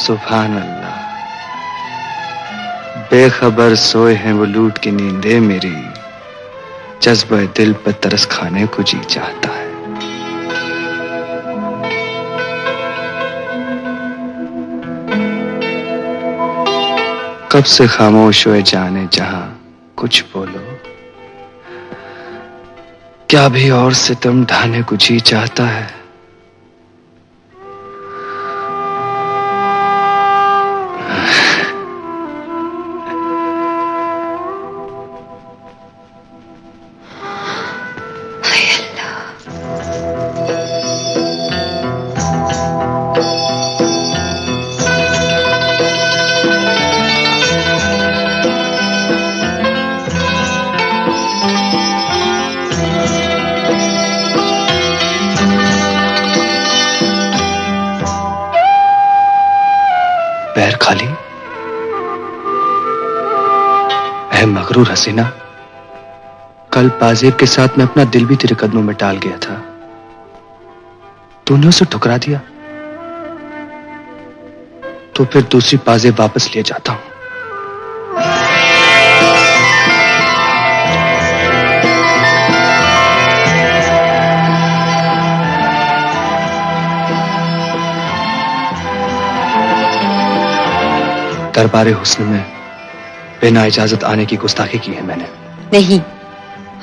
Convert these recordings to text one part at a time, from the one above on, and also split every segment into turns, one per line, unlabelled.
सुभान अल्लाह। बेखबर सोए हैं वो लूट की नींदे मेरी, जज्बा दिल पर तरस खाने को जी चाहता है। कब से खामोश हुए जाने जहां, कुछ बोलो। क्या भी और सितम ढाने को जी चाहता है। पैर खाली है मगरूर हसीना। कल पाजेब के साथ मैं अपना दिल भी तेरे कदमों में डाल गया था, तूने उसे ठुकरा दिया, तो फिर दूसरी पाजेब वापस लिए जाता हूं। दरबारे हुस्न में बिना इजाजत आने की गुस्ताखी की है मैंने।
नहीं,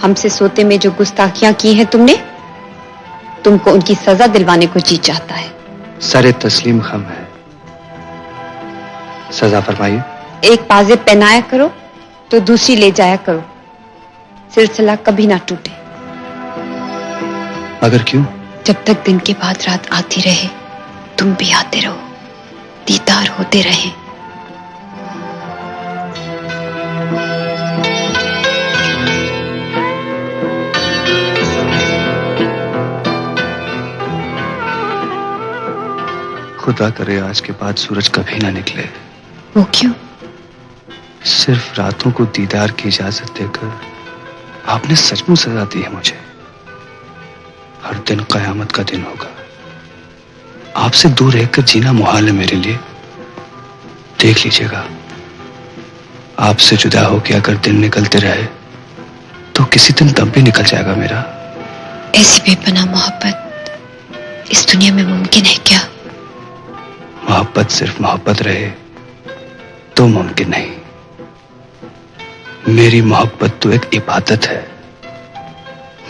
हमसे सोते में जो गुस्ताखियां की हैं तुमने, तुमको उनकी सजा दिलवाने को जी चाहता है।
सरे तस्लीम खम है, सजा फरमाइए।
एक पाजेब पहनाया करो तो दूसरी ले जाया करो, सिलसिला कभी ना टूटे।
मगर क्यों?
जब तक दिन के बाद रात आती रहे, तुम भी आते रहो, दीदार होते रहे।
खुदा करे आज के बाद सूरज कभी ना निकले।
वो क्यों?
सिर्फ रातों को दीदार की इजाजत देकर आपने सचमुच सजा दी है मुझे। हर दिन कयामत का दिन होगा, आपसे दूर रहकर जीना मुहाल है मेरे लिए। देख लीजिएगा, आपसे जुदा होकर अगर दिन निकलते रहे तो किसी दिन दम भी निकल जाएगा मेरा।
ऐसी बेपनाह मोहब्बत इस दुनिया में मुमकिन है क्या?
मोहब्बत सिर्फ मोहब्बत रहे तो मुमकिन नहीं। मेरी मोहब्बत तो एक इबादत है,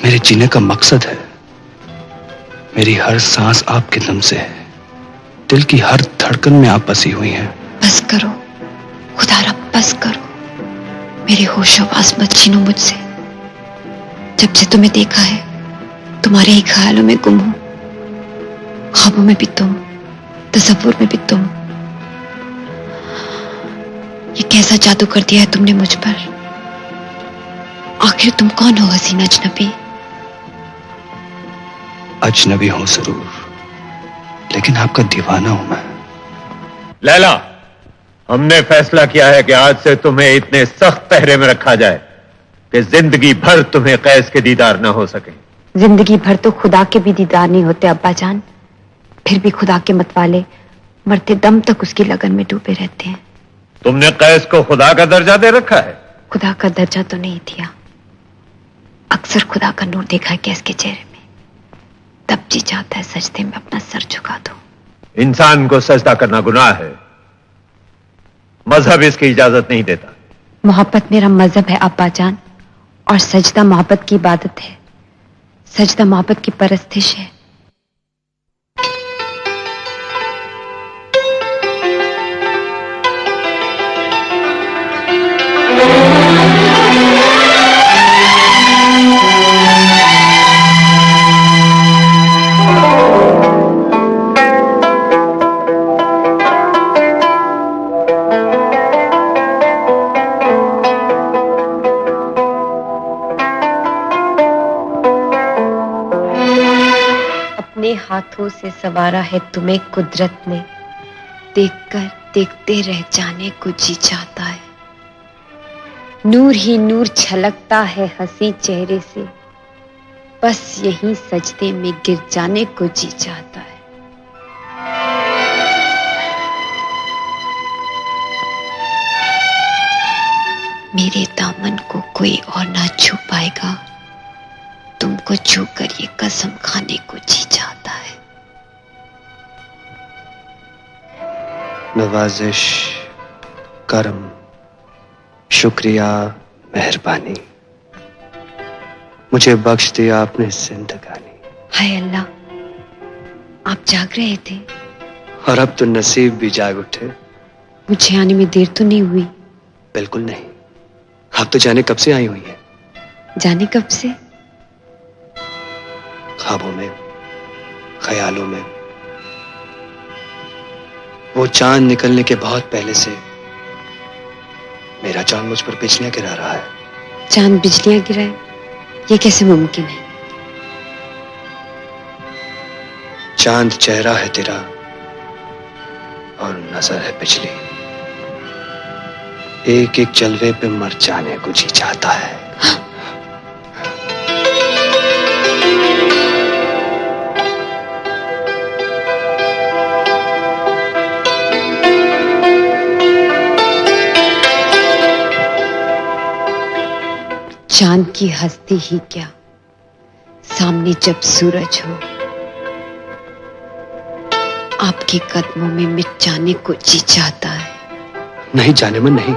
मेरे जीने का मकसद है। मेरी हर सांस आपके दम से है, दिल की हर धड़कन में आप बसी हुई हैं।
बस करो खुदारा, बस करो। मेरे होश आवाज मत छीनो मुझसे। जब से तुम्हें देखा है, तुम्हारे ही ख्यालों में गुम हूं। ख्वाबों में भी तुम, तसव्वुर में भी तुम। ये कैसा जादू कर दिया है तुमने मुझ पर? आखिर तुम कौन हो हसीना अजनबी?
अजनबी हूं जरूर, लेकिन आपका दीवाना हूं मैं।
लैला, हमने फैसला किया है कि आज से तुम्हें इतने सख्त पहरे में रखा जाए कि जिंदगी भर तुम्हें कैस के दीदार न हो सके।
जिंदगी भर तो खुदा के भी दीदार नहीं होते अब्बा जान। फिर भी खुदा के मतवाले मरते दम तक उसकी लगन में डूबे रहते हैं।
तुमने कैस को खुदा का दर्जा दे रखा है?
खुदा का दर्जा तो नहीं दिया, अक्सर खुदा का नूर देखा है कैस के चेहरे में। तब जी चाहता है सजदे में अपना सर झुका दूं।
इंसान को सजदा करना गुनाह है, मजहब इसकी इजाजत नहीं देता।
मोहब्बत मेरा मजहब है अब्बा जान, और सजदा मोहब्बत की इबादत है। सजदा मोहब्बत की परस्तिश है। अपने हाथों से सवारा है तुम्हें कुदरत ने, देखकर देखते रह जाने को जी चाहता है। नूर ही नूर छलकता है हंसी चेहरे से, बस यही सजदे में गिर जाने को जी चाहता है। मेरे दामन को कोई और ना छू पाएगा। तुमको छू कर ये कसम खाने को जी चाहता है।
नवाजिश, करम, शुक्रिया, मेहरबानी, मुझे बख्श दिया आपने जिंदगानी।
हाय अल्लाह, आप जाग रहे थे
और अब तो नसीब भी जाग उठे।
मुझे आने में देर तो नहीं हुई?
बिल्कुल नहीं, आप तो जाने कब से आई हुई हैं।
जाने कब से?
ख्वाबों में, ख्यालों में। वो चांद निकलने के बहुत पहले से मेरा चांद मुझ पर बिजलियां गिरा रहा है।
चांद बिजलियां गिराए, ये कैसे मुमकिन है?
चांद चेहरा है तेरा और नजर है बिजली। एक एक जलवे पे मर जाने को जी चाहता है।
चांद की हस्ती ही क्या, सामने जब सूरज हो, आपके कदमों में मिट जाने को जी चाहता है।
नहीं जाने मन नहीं,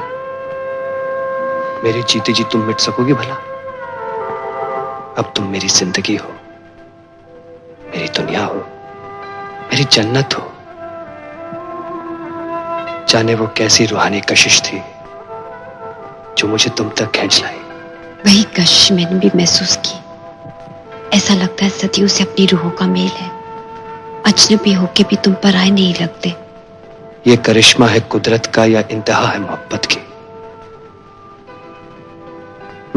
मेरी जीते जी तुम मिट सकोगे भला? अब तुम मेरी जिंदगी हो, मेरी दुनिया हो, मेरी जन्नत हो। जाने वो कैसी रूहानी कशिश थी जो मुझे तुम तक खींच लाई।
वही कशिश मैंने भी महसूस की। ऐसा लगता है सदियों से अपनी रूहों का मेल है। अजनबी होके भी तुम पराए नहीं लगते।
ये करिश्मा है कुदरत का या इंतहा है मोहब्बत की?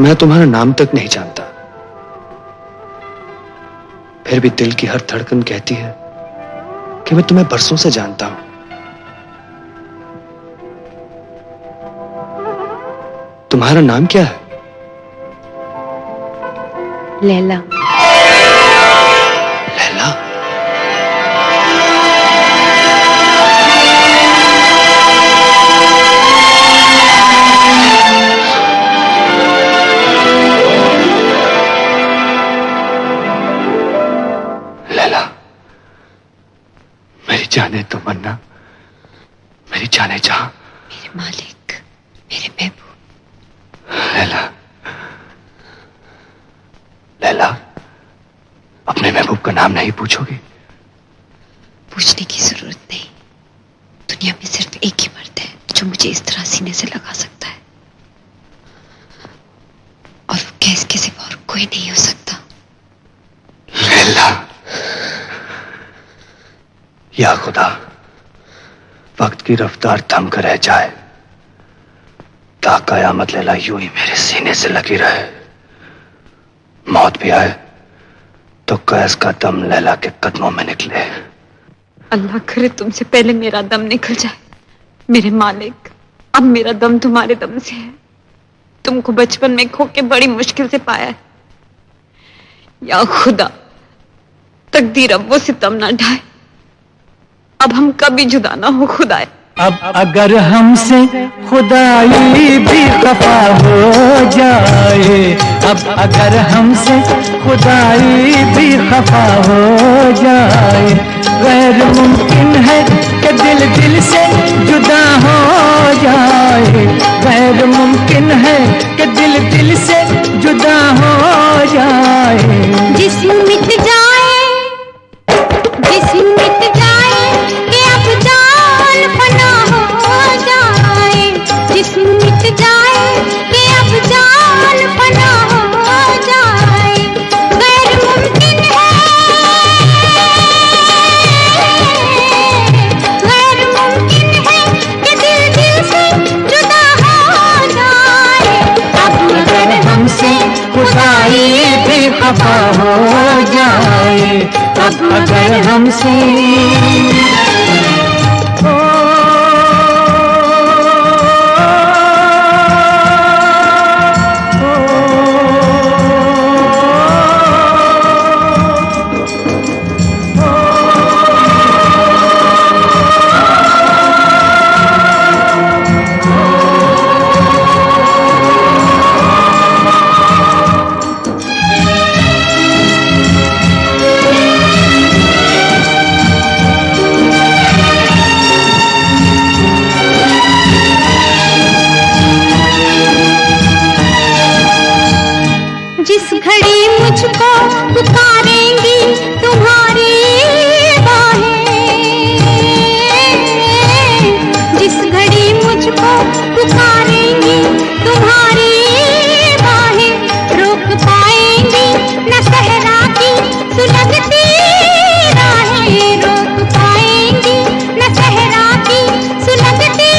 मैं तुम्हारा नाम तक नहीं जानता, फिर भी दिल की हर धड़कन कहती है कि मैं तुम्हें बरसों से जानता हूं। तुम्हारा नाम क्या है?
लैला।
लैला? लैला, मेरी जाने तमन्ना, मेरी जाने जहां,
मेरे मालिक, मेरे महबूब।
लैला, लैला, अपने महबूब का नाम नहीं पूछोगी?
पूछने की जरूरत नहीं। दुनिया में सिर्फ एक ही मर्द है जो मुझे इस तरह सीने से लगा सकता है, और वो कैस के सिवा और कोई नहीं हो सकता।
लैला, या खुदा, वक्त की रफ्तार थम कर रह जाए, ता कयामत लैला यूं ही मेरे सीने से लगी रहे। मौत भी आए तो कैस का दम लैला के कदमों में निकले।
अल्लाह करे तुमसे पहले मेरा दम निकल जाए। मेरे मालिक, अब मेरा दम तुम्हारे दम से है। तुमको बचपन में खो के बड़ी मुश्किल से पाया है। या खुदा, तकदीर अब वो सितम ना ढाए। अब हम कभी जुदा ना हो खुदाए।
अब अगर हमसे खुदाई भी खफा हो जाए, अब अगर हमसे खुदाई भी खफा हो जाए, गैर मुमकिन है कि दिल दिल से जुदा हो जाए। गैर मुमकिन है कि दिल दिल से जुदा हो जाए।
जिस्म मिट जाए, जिस्म मिट जाए कि अब जान फना हो जाए। जिस्म मिट जाए कि अब जान फना हो जाए। गैर मुमकिन है, गैर मुमकिन है कि दिल दिल से जुदा हो जाए। अब
अगर हमसे खुदाई भी खफा हो जाए, अब अगर हमसे
मुझको पुकारेंगी तुम्हारी बाहें, जिस घड़ी मुझको पुकारेंगी तुम्हारी बाहें, रोक पाएंगी न सहरा की सुलगती राहें, रोक पाएंगी न सहरा की सुलगती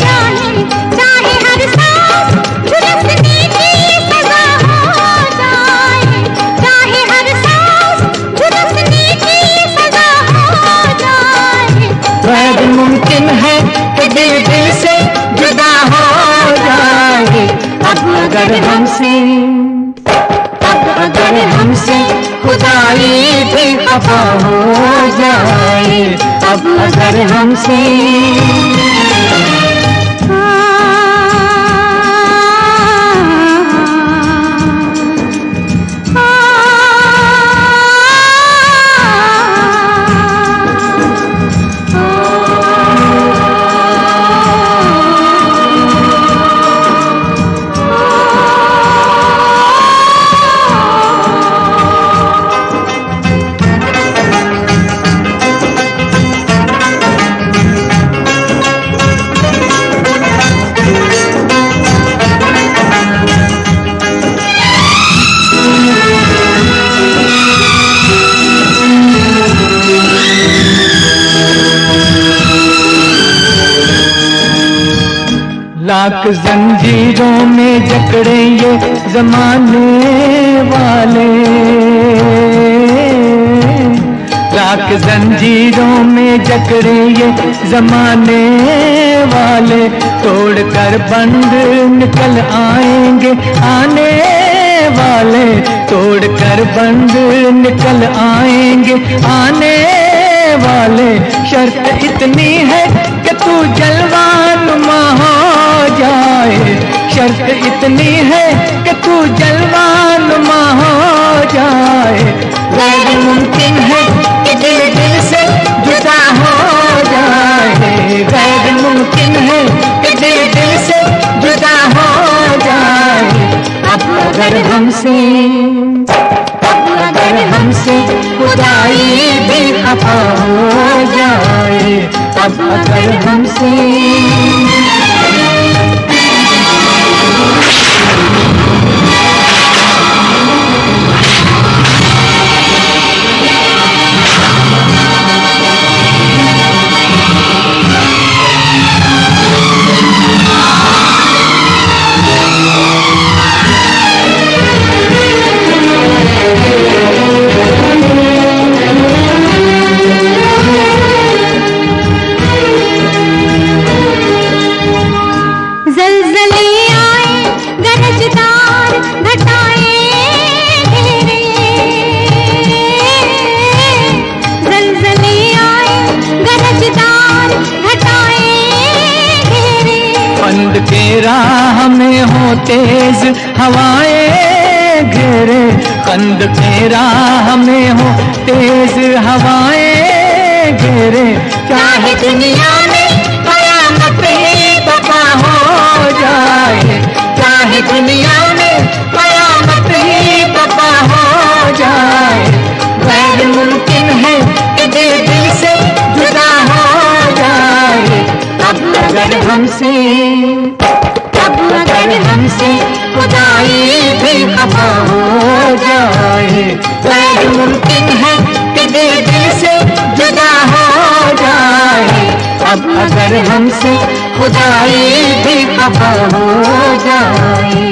राहें, चाहे हर सांस झुलसने की सजा हो जाए, चाहे हर सांस झुलसने की सजा हो जाए,
शायद मुमकिन है कि दिल दिल से जुदा हो जाए। अब अगर हमसे खुदाई भी खफा हो जाए, अब अगर हमसे लाख जंजीरों में जकड़े ये जमाने वाले, लाख जंजीरों में जकड़े ये जमाने वाले, तोड़ कर बंद निकल आएंगे आने वाले, तोड़ कर बंद निकल आएंगे आने वाले। शर्त इतनी है कि तू जलवानुमा हो जाए, शर्त इतनी है कि तू जलवानुमा हो जाए। गैर मुमकिन है कि दिल दिल से जुदा हो जाए, गैर मुमकिन है कि दिल दिल से जुदा हो जाए। अब अगर हमसे खुदाई भी खफा हो जाए, अब अगर हमसे के राह में हो तेज हवाएं घेरे, कंद के राह में हो तेज हवाएं घेरे। चाहे दुनिया में कयामत ही बर्पा हो जाए, चाहे दुनिया में कयामत ही बर्पा हो जाए। गैर मुमकिन है कि दिल से जुदा हो जाए। अब अगर हमसे खुदाई भी खफा हो जाए, गैर मुमकिन है कि दिल से जुदा हो जाए। अब अगर हमसे खुदाई भी खफा हो जाए।